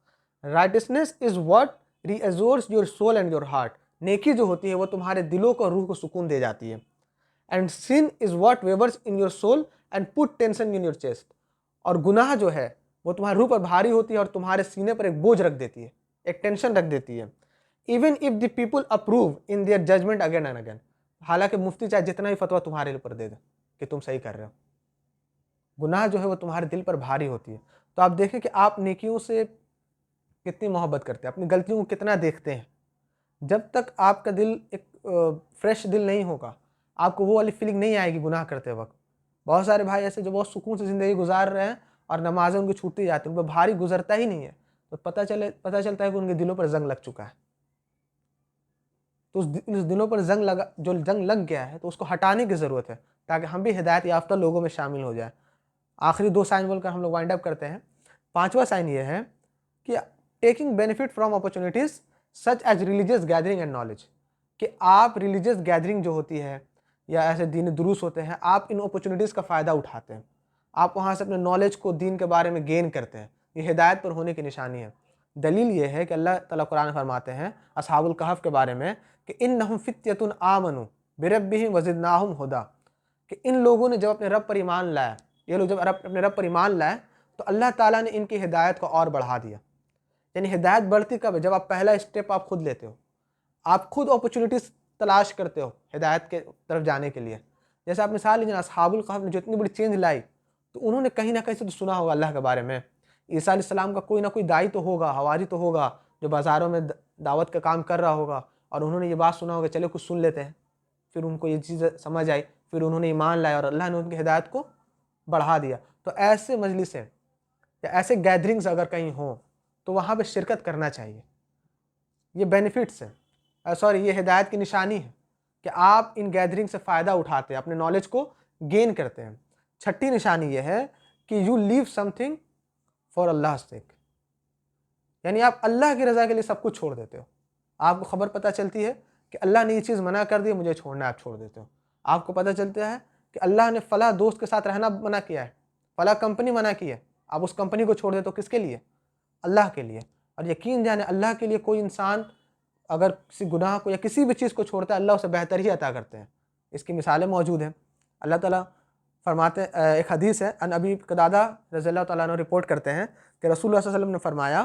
righteousness is what reassures your soul and your heart, नेकी जो होती है वो तुम्हारे दिलों को, रूह को सुकून दे जाती है। And sin is what wavers in your soul and put tension in your chest, और गुनाह जो है वो तुम्हारे रूह पर भारी होती है और तुम्हारे सीने पर एक बोझ रख देती है, एक टेंशन रख देती है। Even if the people approve in their judgment again and again, हालांकि मुफ्ती चाहे जितना भी फतवा तुम्हारे ऊपर दे दे कि तुम सही कर रहे हो, गुनाह जो है वो तुम्हारे दिल पर भारी होती है। तो आप देखें कि आप नेकियों से कितनी मोहब्बत करते हैं, अपनी गलतियों को कितना देखते हैं। जब तक आपका दिल एक फ्रेश दिल नहीं होगा, आपको वो वाली फीलिंग नहीं आएगी गुनाह करते वक्त। बहुत सारे भाई ऐसे जो बहुत सुकून से ज़िंदगी गुजार रहे हैं और नमाज़ें उनकी छूटती जाती हैं, उन पर भारी गुजरता ही नहीं है, तो पता चलता है कि उनके दिलों पर जंग लग चुका है। तो उस दिलों पर जो जंग लग गया है तो उसको हटाने की ज़रूरत है, ताकि हम भी हिदायत याफ्ता लोगों में शामिल हो जाए। आखिरी 2 साइन बोलकर हम लोग वाइंड अप करते हैं। 5वां साइन ये है कि taking benefit from opportunities such as religious gathering and knowledge, कि आप रिलीजियस गैदरिंग जो होती है या ऐसे दीनी दुरूस होते हैं, आप इन अपॉर्चुनिटीज़ का फ़ायदा उठाते हैं, आप वहाँ से अपने नॉलेज को, दीन के बारे में गेन करते हैं। ये हिदायत पर होने की निशानी है। दलील ये है कि अल्लाह ताला कुरान में फरमाते हैं असहाबुल कहफ के बारे में कि इन्नहुम फित्यतुन आमनु बिरब्बिहिम वज़िदनाहुम हुदा, कि इन लोगों ने जब अपने रब पर ईमान लाया, ये लोग जब अपने रब पर ईमान लाए तो अल्लाह ताला ने इनकी हिदायत को और बढ़ा दिया। यानी हिदायत बढ़ती कब है? जब आप पहला स्टेप आप खुद लेते हो, आप खुद अपॉर्चुनिटीज़ तलाश करते हो हिदायत के तरफ जाने के लिए। जैसे आप मिसाल लीजिए, असहाबुल कहफ ने जो इतनी बड़ी चेंज लाई, तो उन्होंने कहीं ना कहीं से तो सुना होगा अल्लाह के बारे में। ईसा अलैहिस्सलाम का कोई ना कोई दाई तो होगा, हवारी तो होगा, जो बाज़ारों में दावत का काम कर रहा होगा, और उन्होंने ये बात सुना होगा, चलो कुछ सुन लेते हैं। फिर उनको ये चीज़ समझ आई, फिर उन्होंने ईमान लाया और अल्लाह ने उनकी हिदायत को बढ़ा दिया। तो ऐसे मजलिसें या ऐसे गैदरिंग्स अगर कहीं हों तो वहाँ पे शिरकत करना चाहिए। ये बेनिफिट्स हैं, सॉरी ये हिदायत की निशानी है कि आप इन गैदरिंग से फ़ायदा उठाते हैं, अपने नॉलेज को गेन करते हैं। छठी निशानी ये है कि यू लीव समथिंग फॉर अल्लाह सेक, यानी आप अल्लाह की रज़ा के लिए सब कुछ छोड़ देते हो। आपको खबर पता चलती है कि अल्लाह ने ये चीज़ मना कर दी, मुझे छोड़ना है, आप छोड़ देते हो। आपको पता चलता है कि अल्लाह ने फ़ला दोस्त के साथ रहना मना किया है, फ़ला कंपनी मना की है, आप उस कंपनी को छोड़ देते हो। किसके लिए? अल्लाह के लिए। और यकीन जाने अल्लाह के लिए कोई इंसान अगर किसी गुनाह को या किसी भी चीज़ को छोड़ता है, अल्लाह उसे बेहतर ही अता करते हैं। इसकी मिसालें मौजूद हैं। अल्लाह ताला फरमाते, एक हदीस है, अन अबी क़तादा रज़ियल्लाहु ताला अन्हु रिपोर्ट करते हैं कि रसूलुल्लाह सल्लल्लाहु अलैहि वसल्लम ने फरमाया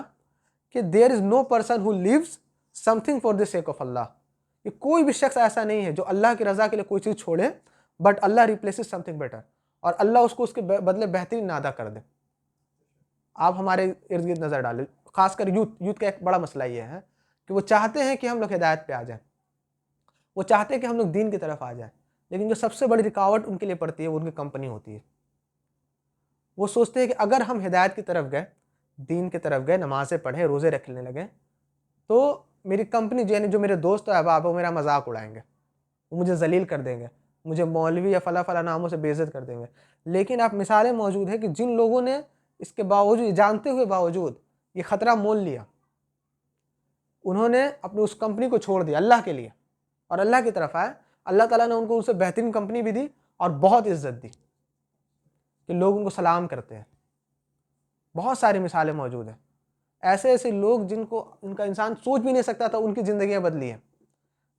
कि there is no person who leaves something for the sake of Allah, कि कोई भी शख्स ऐसा नहीं है जो अल्लाह की रज़ा के लिए कोई चीज़ छोड़े but Allah replaces something better, और अल्लाह उसको उसके बदले बेहतरीन अदा कर दे। आप हमारे इर्द गिर्द नज़र डालें, खासकर यूथ का एक बड़ा मसला ये है कि वो चाहते हैं कि हम लोग हिदायत पे आ जाएं, वो चाहते हैं कि हम लोग दीन की तरफ आ जाएं, लेकिन जो सबसे बड़ी रुकावट उनके लिए पड़ती है वो उनकी कंपनी होती है। वो सोचते हैं कि अगर हम हिदायत की तरफ गए, दीन की तरफ गए, नमाज़ें पढ़े, रोज़े रखने लगे, तो मेरी कंपनी यानी जो मेरे दोस्त और अहबाब है वो मेरा मजाक उड़ाएंगे, वो मुझे जलील कर देंगे, मुझे मौलवी या फला फला नामों से बेइज्जत कर देंगे। लेकिन आप मिसालें मौजूद है कि जिन लोगों ने इसके बावजूद, जानते हुए बावजूद ये ख़तरा मोल लिया, उन्होंने अपनी उस कंपनी को छोड़ दिया अल्लाह के लिए और अल्लाह की तरफ आए, अल्लाह ताला ने उनको उससे बेहतरीन कंपनी भी दी और बहुत इज्जत दी कि लोग उनको सलाम करते हैं। बहुत सारी मिसालें मौजूद हैं, ऐसे ऐसे लोग जिनको उनका इंसान सोच भी नहीं सकता था, उनकी ज़िंदगियाँ बदली हैं।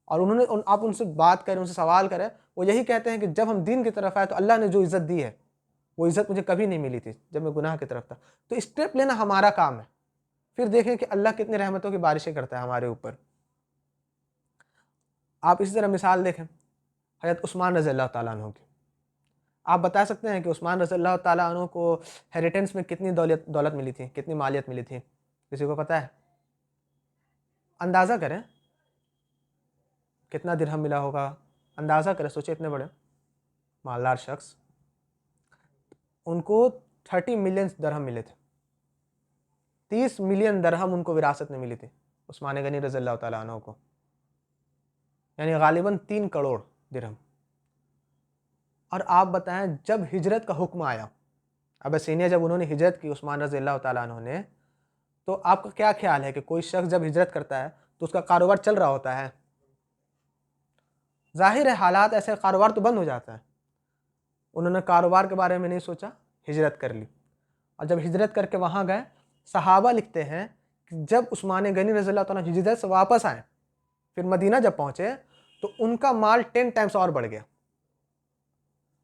और आप उनसे बात करें, उनसे सवाल करें, वो यही कहते हैं कि जब हम दीन की तरफ आए तो अल्लाह ने जो इज़्ज़त दी है वो इज़्ज़त मुझे कभी नहीं मिली थी जब मैं गुनाह की तरफ था। तो स्टेप लेना हमारा काम है, फिर देखें कि अल्लाह कितनी रहमतों की बारिशें करता है हमारे ऊपर। आप इसी तरह मिसाल देखें हज़रत उस्मान रज़ियल्लाहु ताला अन्हु की। आप बता सकते हैं कि उस्मान रज़ियल्लाहु ताला अन्हु को हेरिटेंस में कितनी दौलत मिली थी, कितनी मालियत मिली थी? किसी को पता है? अंदाज़ा करें कितना दिरहम मिला होगा, अंदाज़ा करें, सोचिए इतने बड़े मालदार शख्स, उनको 30 मिलियन दरहम मिले थे। 30 मिलियन दरहम उनको विरासत में मिली थी उस्मान गनी रज़ियल्लाहु ताला अन्हु को, यानी गालिबन 3 करोड़ दिरहम। और आप बताएं जब हिजरत का हुक्म आया, अबसीनिया जब उन्होंने हिजरत की उस्मान रज़ियल्लाहु ताला अन्हु ने, तो आपका क्या ख्याल है कि कोई शख्स जब हिजरत करता है तो उसका कारोबार चल रहा होता है? जाहिर है हालात ऐसे, कारोबार तो बंद हो जाता है। उन्होंने कारोबार के बारे में नहीं सोचा, हिजरत कर ली। और जब हिजरत करके वहाँ गए, सहाबा लिखते हैं कि जब उस्मान गनी रज़ियल्लाहु ताला हिजरत से वापस आए, फिर मदीना जब पहुँचे तो उनका माल 10 टाइम्स और बढ़ गया।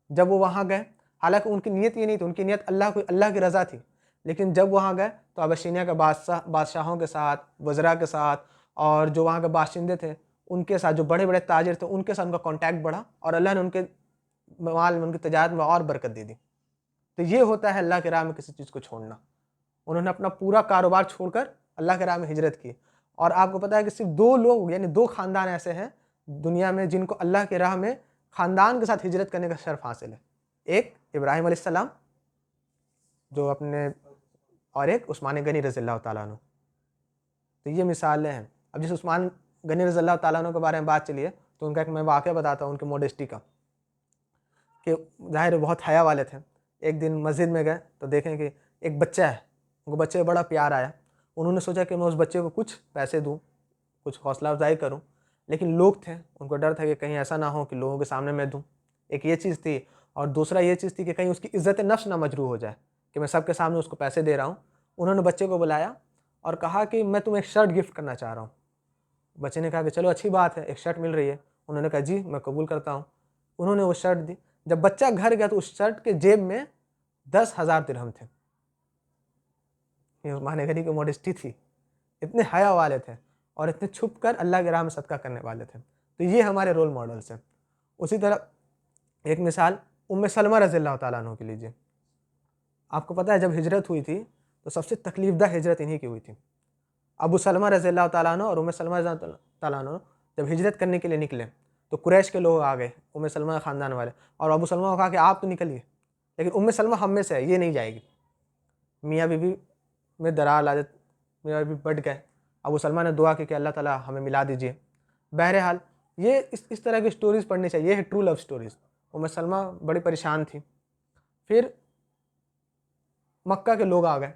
जब वो वहाँ गए, हालांकि उनकी नीयत ये नहीं थी, उनकी नीयत अल्लाह की रज़ा थी, लेकिन जब वहाँ गए तो अबशीनिया के बादशाहों के साथ, वज़रा के साथ, और जो वहाँ के बाशिंदे थे उनके साथ, जो बड़े बड़े ताजिर थे उनके साथ उनका कॉन्टैक्ट बढ़ा और अल्लाह ने उनके माल में, उनकी तजारत में और बरकत दे दी। तो ये होता है अल्लाह के राह में किसी चीज़ को छोड़ना। उन्होंने अपना पूरा कारोबार छोड़कर अल्लाह के राह में हिजरत की। और आपको पता है कि सिर्फ 2 लोग यानी 2 ख़ानदान ऐसे हैं दुनिया में जिनको अल्लाह के राह में ख़ानदान के साथ हिजरत करने का शर्फ हासिल है। एक इब्राहिम अलैहिस्सलाम जो अपने, और एक उस्मान गनी रज़ियल्लाहु ताला अन्हु। तो ये मिसालें हैं। अब जिस उस्मान गनी रज़ियल्लाहु ताला अन्हु के बारे में बात चली है तो उनका एक मैं वाक़या बताता हूँ, उनकी मॉडेस्टी का, कि ज़ाहिर है बहुत हया वाले थे। एक दिन मस्जिद में गए तो देखें कि एक बच्चा है, उनको बच्चे को बड़ा प्यार आया। उन्होंने सोचा कि मैं उस बच्चे को कुछ पैसे दूँ, कुछ हौसला अफ़ज़ाई करूँ, लेकिन लोग थे, उनको डर था कि कहीं ऐसा ना हो कि लोगों के सामने मैं दूँ। एक ये चीज़ थी, और दूसरा ये चीज़ थी कि कहीं उसकी इज़्ज़त नफ्स ना मजरूह हो जाए कि मैं सबके सामने उसको पैसे दे रहा हूँ। उन्होंने बच्चे को बुलाया और कहा कि मैं तुम्हें एक शर्ट गिफ्ट करना चाह रहा हूँ। बच्चे ने कहा कि चलो अच्छी बात है, एक शर्ट मिल रही है। उन्होंने कहा जी मैं कबूल करता हूँ। उन्होंने वो शर्ट दी। जब बच्चा घर गया तो उस शर्ट के जेब में 10,000 दिरहम थे। ये उस्मान गनी की मॉडेस्टी थी, इतने हया वाले थे और इतने छुप कर अल्लाह के राह में सदका करने वाले थे। तो ये हमारे रोल मॉडल्स हैं। उसी तरह एक मिसाल उम्मे सलमा रज़ियल्लाहु ताला अन्हा की लीजिए। आपको पता है जब हिजरत हुई थी तो सबसे तकलीफ़दा हिजरत इन्हीं की हुई थी। अबू सलमा रज़ियल्लाहु ताला अन्हु और उम्मे सलमा रज़ियल्लाहु ताला अन्हा जब हिजरत करने के लिए निकले तो कुरैश के लोग आ गए, उम्मे सलमा के ख़ानदान वाले, और अबू सलमा को कहा कि आप तो निकलिए, लेकिन उम्मे सलमा हम में से है, ये नहीं जाएगी। मियाँ बीवी में दरार ला, मियाँ बीवी बढ़ गए। अबू सलमा ने दुआ की कि अल्लाह ताला हमें मिला दीजिए। बहरहाल ये इस तरह की स्टोरीज़ पढ़नी चाहिए, ये है ट्रू लव स्टोरीज़। उम्मे सलमा बड़ी परेशान थी। फिर मक्का के लोग आ गए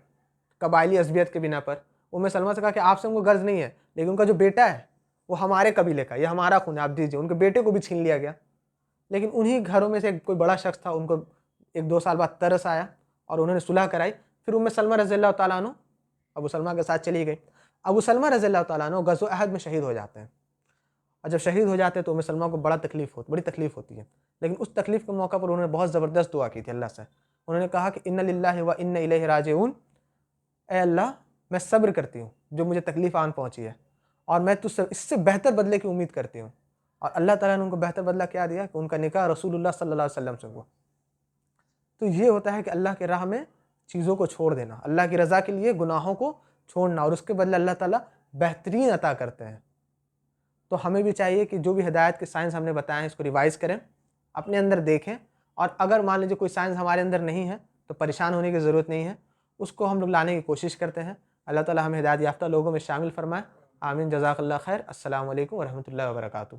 कबायली असबियत के बिना पर। उम्मे सलमा से कहा कि आपसे हमको गर्ज नहीं है, लेकिन उनका जो बेटा है वो हमारे कबीले का, ये हमारा खून है, आप दीजिए। उनके बेटे को भी छीन लिया गया। लेकिन उन्हीं घरों में से कोई बड़ा शख्स था, उनको 1-2 साल बाद तरस आया और उन्होंने सुलह कराई। फिर उम्मे सलमा रज़ियल्लाहु ताला अन्हु अबू सलमा के साथ चली गई। अबू सलमा रज़ियल्लाहु ताला अन्हु ग़ज़वे अहद में शहीद हो जाते हैं, और जब शहीद हो जाते हैं तो उम्मे सलमा को बड़ी तकलीफ़ होती है। लेकिन उस तकलीफ़ के मौका पर उन्होंने बहुत ज़बरदस्त दुआ की थी अल्लाह से। उन्होंने कहा कि इन्ना लिल्लाहि व इन्ना इलैहि राजिऊन, ए अल्लाह मैं सब्र करती हूँ जो मुझे तकलीफ़ आन पहुँची है, और मैं तुझसे इससे बेहतर बदले की उम्मीद करती हूँ। और अल्लाह ताला ने उनको बेहतर बदला क्या दिया कि उनका निकाह रसूलुल्लाह सल्लल्लाहु अलैहि वसल्लम से हुआ। तो ये होता है कि अल्लाह के राह में चीज़ों को छोड़ देना, अल्लाह की रज़ा के लिए गुनाहों को छोड़ना, और उसके बदले अल्लाह ताला बेहतरीन अता करते हैं। तो हमें भी चाहिए कि जो भी हिदायत के साइंस हमने बताए हैं इसको रिवाइज़ करें, अपने अंदर देखें, और अगर मान लीजिए कोई साइंस हमारे अंदर नहीं है तो परेशान होने की ज़रूरत नहीं है, उसको हम लोग लाने की कोशिश करते हैं। अल्लाह ताला हमें हिदायत याफ़्ता लोगों में शामिल फ़रमाए। आमीन। जज़ाकल्लाह खैर। अस्सलामु अलैकुम व रहमतुल्लाहि व बरकातुहू।